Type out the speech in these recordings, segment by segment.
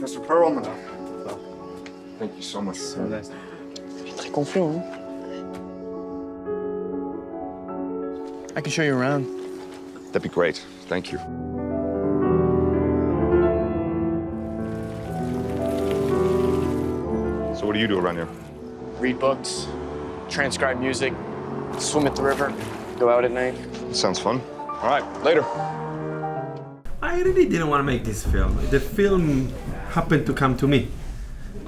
Professor Perlman. So, thank you so much. So nice. Je suis très confiant, hein? I can show you around. That'd be great. Thank you. So what do you do around here? Read books, transcribe music, swim at the river, go out at night. Sounds fun. All right, later. I really didn't want to make this film. The film happened to come to me.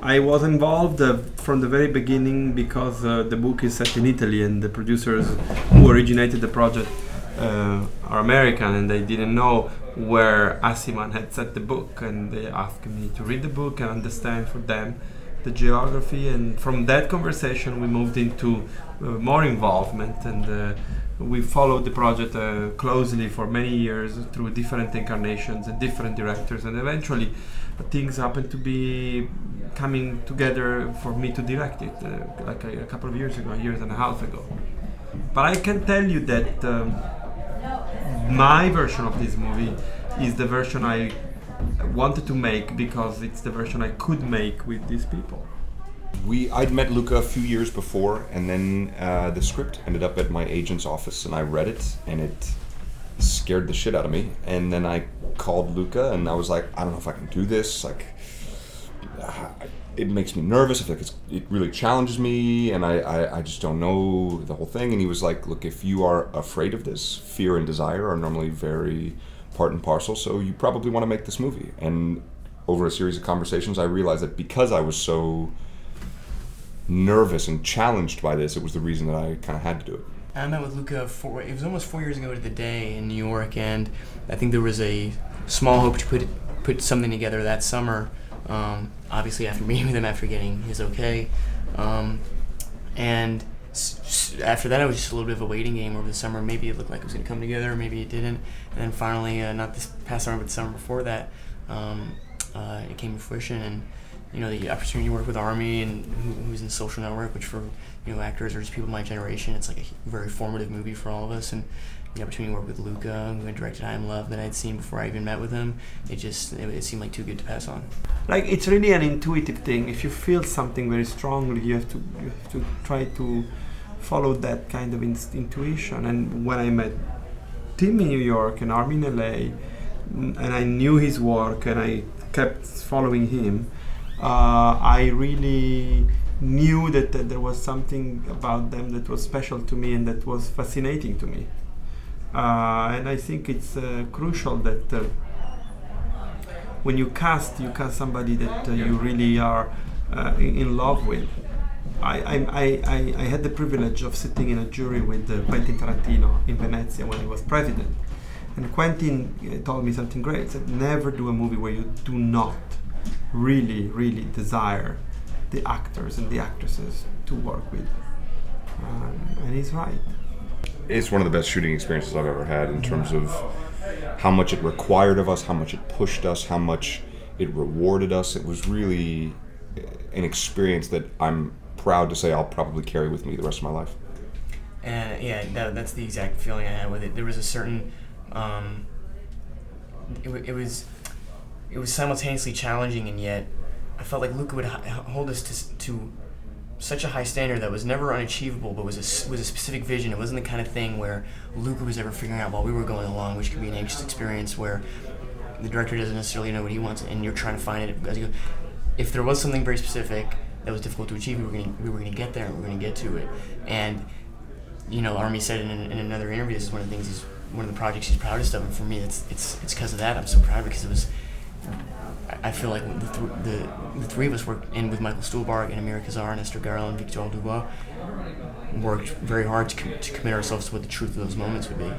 I was involved from the very beginning because the book is set in Italy and the producers who originated the project are American, and they didn't know where Aciman had set the book, and they asked me to read the book and understand for them the geography, and from that conversation we moved into more involvement, and we followed the project closely for many years through different incarnations and different directors, and eventually things happened to be coming together for me to direct it like a couple of years ago, a year and a half ago. But I can tell you that my version of this movie is the version I wanted to make because it's the version I could make with these people. I'd met Luca a few years before, and then the script ended up at my agent's office, and I read it, and it scared the shit out of me. And then I called Luca, and I was like, I don't know if I can do this. Like, it makes me nervous. I feel like it really challenges me, and I just don't know the whole thing. And he was like, look, if you are afraid of this, fear and desire are normally very part and parcel, so you probably want to make this movie. And over a series of conversations, I realized that because I was so nervous and challenged by this, it was the reason that I kind of had to do it. I met with Luca it was almost 4 years ago to the day in New York, and I think there was a small hope to put something together that summer. Obviously, after meeting with him, after getting his okay, and after that, it was just a little bit of a waiting game over the summer. Maybe it looked like it was going to come together, maybe it didn't, and then finally, not this past summer, but the summer before that, it came to fruition. And you know, the opportunity to work with Armie, and who's in Social Network, which for actors or just people of my generation, it's like a very formative movie for all of us. And the opportunity to work with Luca, who had directed I Am Love, that I'd seen before I even met with him, it seemed like too good to pass on. Like, it's really an intuitive thing. If you feel something very strongly, you have to try to follow that kind of intuition. And when I met Tim in New York and Armie in LA, and I knew his work and I kept following him, I really knew that there was something about them that was special to me and that was fascinating to me. And I think it's crucial that when you cast somebody that you really are in love with. I had the privilege of sitting in a jury with Quentin Tarantino in Venezia when he was president. And Quentin told me something great. He said, never do a movie where you do not really, really desire the actors and the actresses to work with. And he's right. It's one of the best shooting experiences I've ever had in terms of how much it required of us, how much it pushed us, how much it rewarded us. It was really an experience that I'm proud to say I'll probably carry with me the rest of my life. And yeah, that's the exact feeling I had with it. There was a certain, it was simultaneously challenging, and yet I felt like Luca would hold us to such a high standard that was never unachievable, but was a specific vision. It wasn't the kind of thing where Luca was ever figuring out while we were going along, which could be an anxious experience where the director doesn't necessarily know what he wants, and you're trying to find it as you go. If there was something very specific that was difficult to achieve, we were going to get there, and we were going to get to it. And Armie said in another interview, this is one of the things one of the projects he's proudest of, and for me, it's because of that. I'm so proud because it was. I feel like the three of us worked in with Michael Stuhlbarg and Amir Kazar and Esther Garel and Victor Dubois, worked very hard to commit ourselves to what the truth of those moments would be.